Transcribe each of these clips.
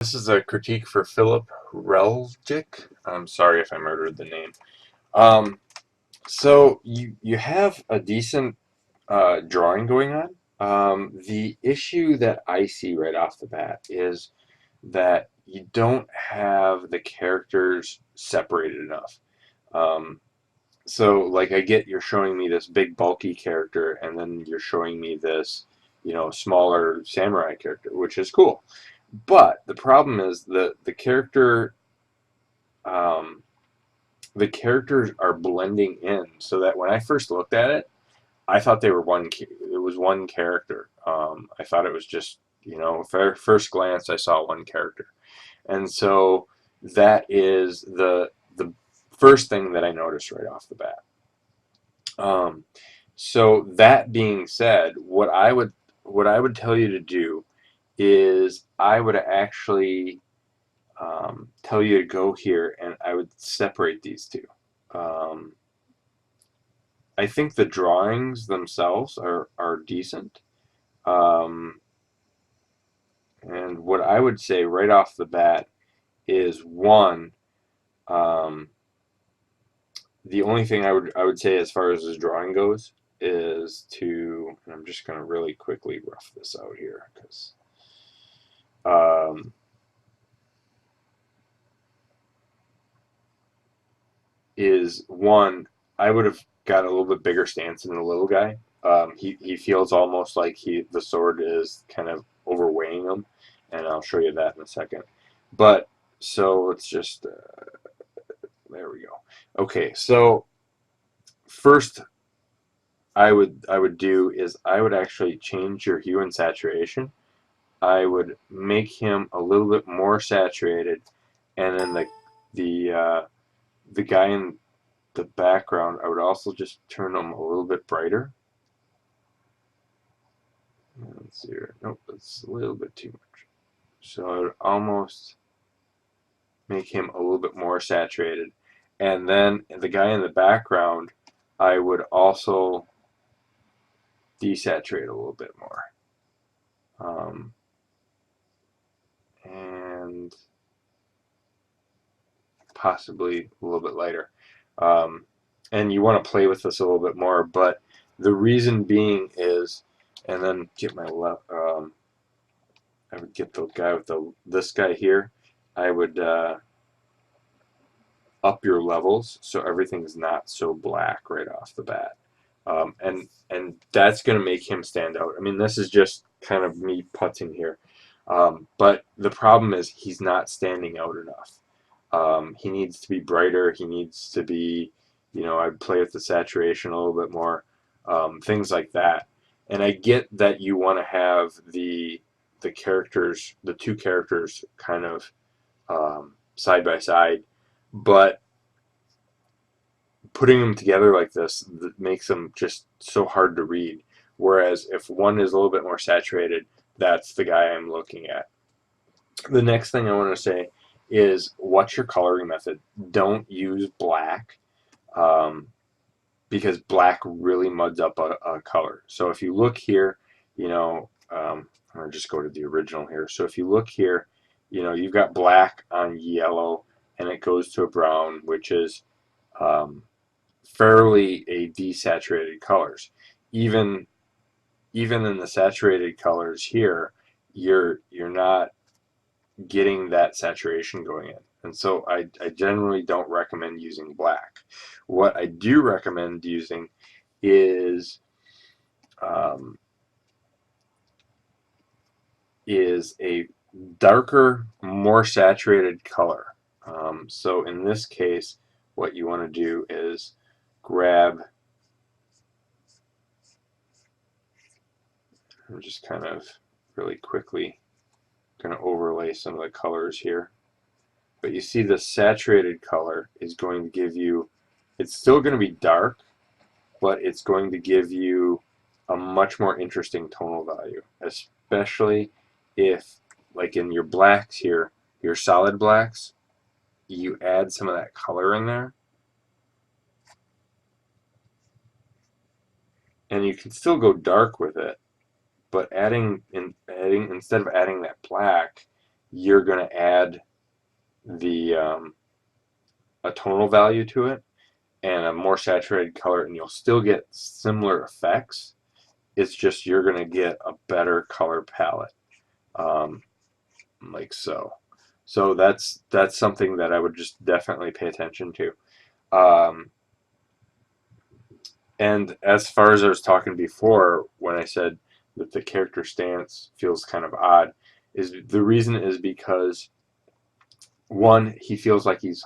This is a critique for Filip Reljic. I'm sorry if I murdered the name. Um, so you have a decent drawing going on. The issue that I see right off the bat is that you don't have the characters separated enough. Um, so like I get you're showing me this big bulky character, and then you're showing me this, smaller samurai character, which is cool. But the problem is um, the characters are blending in, so that when I first looked at it, I thought they were it was one character. I thought it was just, first glance I saw one character, and so that is the first thing that I noticed right off the bat. Um, so that being said, what I would tell you to do is I would actually tell you to go here, and I would separate these two. Um, I think the drawings themselves are decent. Um, and what I would say right off the bat is one, um, the only thing I would say as far as his drawing goes is to, and I'm just going to really quickly rough this out here because um, is one, I would have got a little bit bigger stance in the little guy. He feels almost like the sword is kind of overweighing him, and I'll show you that in a second. But so let's just there we go. Okay, so first I would do is I would actually change your hue and saturation. I would make him a little bit more saturated, and then the guy in the background, I would also just turn them a little bit brighter. Let's see here. Nope, that's a little bit too much. So I would almost make him a little bit more saturated. And then the guy in the background, I would also desaturate a little bit more. Um, and possibly a little bit lighter. Um, and you want to play with this a little bit more, but the reason being is, and then get my left. I would get the guy with this guy here. I would up your levels so everything's not so black right off the bat, and that's going to make him stand out. I mean, this is just kind of me putting here, but the problem is he's not standing out enough. He needs to be brighter. He needs to be, I'd play with the saturation a little bit more, things like that. And I get that you want to have the two characters, kind of side by side, but putting them together like this makes them just so hard to read. Whereas if one is a little bit more saturated, that's the guy I'm looking at. The next thing I want to say is, what's your coloring method? Don't use black, um, because black really muds up a color. So if you look here, I'll just go to the original here. So if you look here, you've got black on yellow, and it goes to a brown, which is um, fairly a desaturated colors. Even even in the saturated colors here, you're not getting that saturation going in. And so I generally don't recommend using black. What I do recommend using is um, is a darker, more saturated color. So in this case, what you want to do is grab, I'm just kind of really quickly going to overlay some of the colors here. But you see the saturated color is going to give you, it's still going to be dark, but it's going to give you a much more interesting tonal value, especially if, like in your blacks here, your solid blacks, you add some of that color in there, and you can still go dark with it, but adding instead of adding that black, you're going to add the a tonal value to it and a more saturated color, and you'll still get similar effects. It's just you're going to get a better color palette, um, like so. So that's something that I would just definitely pay attention to. Um, and as far as I was talking before, when I said that the character stance feels kind of odd, is the reason is because one, he feels like he's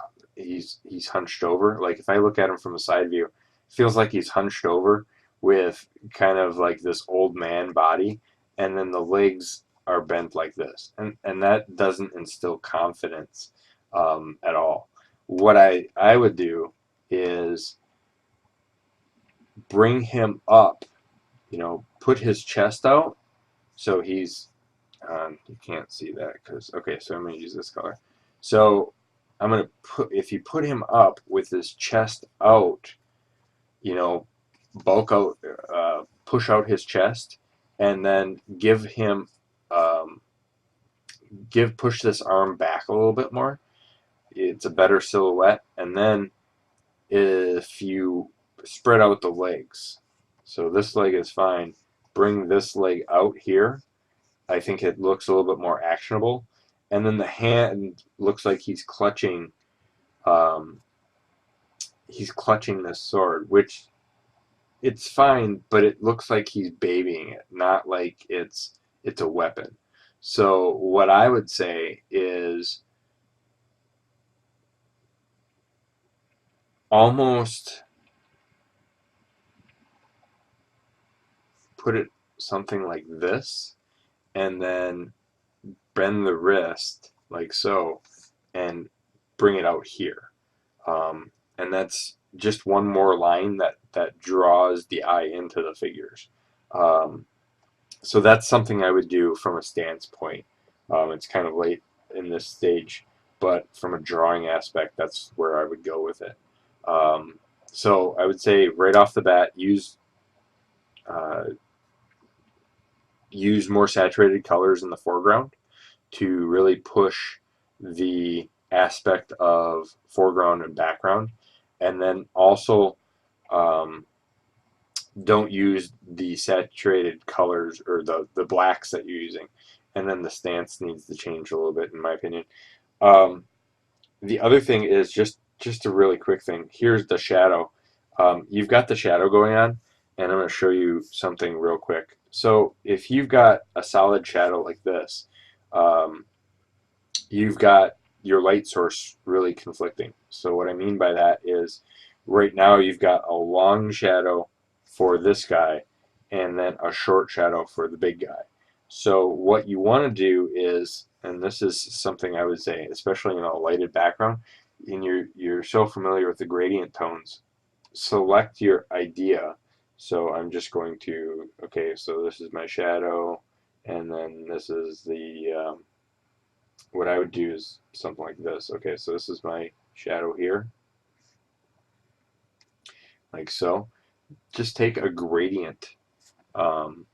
hunched over. Like if I look at him from a side view, it feels like he's hunched over with kind of like this old man body, and then the legs are bent like this, and that doesn't instill confidence at all. What I would do is bring him up, put his chest out so he's you can't see that because okay, so I'm going to use this color. So I'm going to put, if you put him up with his chest out, you know, bulk out, push out his chest, and then give him, push this arm back a little bit more. It's a better silhouette. And then if you spread out the legs, so this leg is fine, bring this leg out here, I think it looks a little bit more actionable. And then the hand looks like um, he's clutching this sword, which it's fine, but it looks like he's babying it, not like it's a weapon. So what I would say is almost put it something like this, and then bend the wrist like so, and bring it out here. And that's just one more line that draws the eye into the figures. Um, so that's something I would do from a stance point. It's kind of late in this stage, but from a drawing aspect, that's where I would go with it. So I would say right off the bat, uh, use more saturated colors in the foreground to really push the aspect of foreground and background, and then also um, don't use the saturated colors or the blacks that you're using, and then the stance needs to change a little bit in my opinion. um, the other thing is just a really quick thing. Here's the shadow. You've got the shadow going on, and I'm going to show you something real quick. So if you've got a solid shadow like this, um, you've got your light source really conflicting. So what I mean by that is right now you've got a long shadow for this guy and then a short shadow for the big guy. So what you want to do is, and this is something I would say, especially in a lighted background, and you're so familiar with the gradient tones, select your idea. So I'm just going to, okay, so this is my shadow, and then this is what I would do is something like this. Okay, so this is my shadow here, like so. Just take a gradient, um,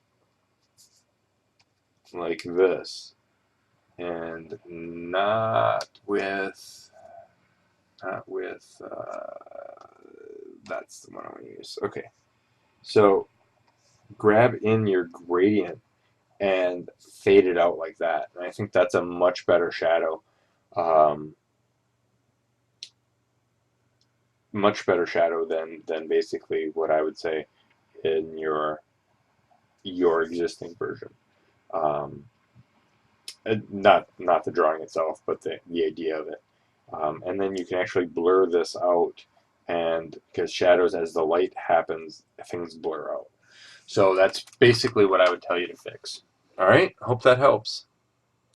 like this, and that's the one I want to use. Okay, so grab in your gradient and fade it out like that. And I think that's a much better shadow. Um, much better shadow than basically what I would say in your existing version. Um, not the drawing itself, but the idea of it. And then you can actually blur this out, and because shadows, as the light happens, things blur out. So that's basically what I would tell you to fix. All right, hope that helps.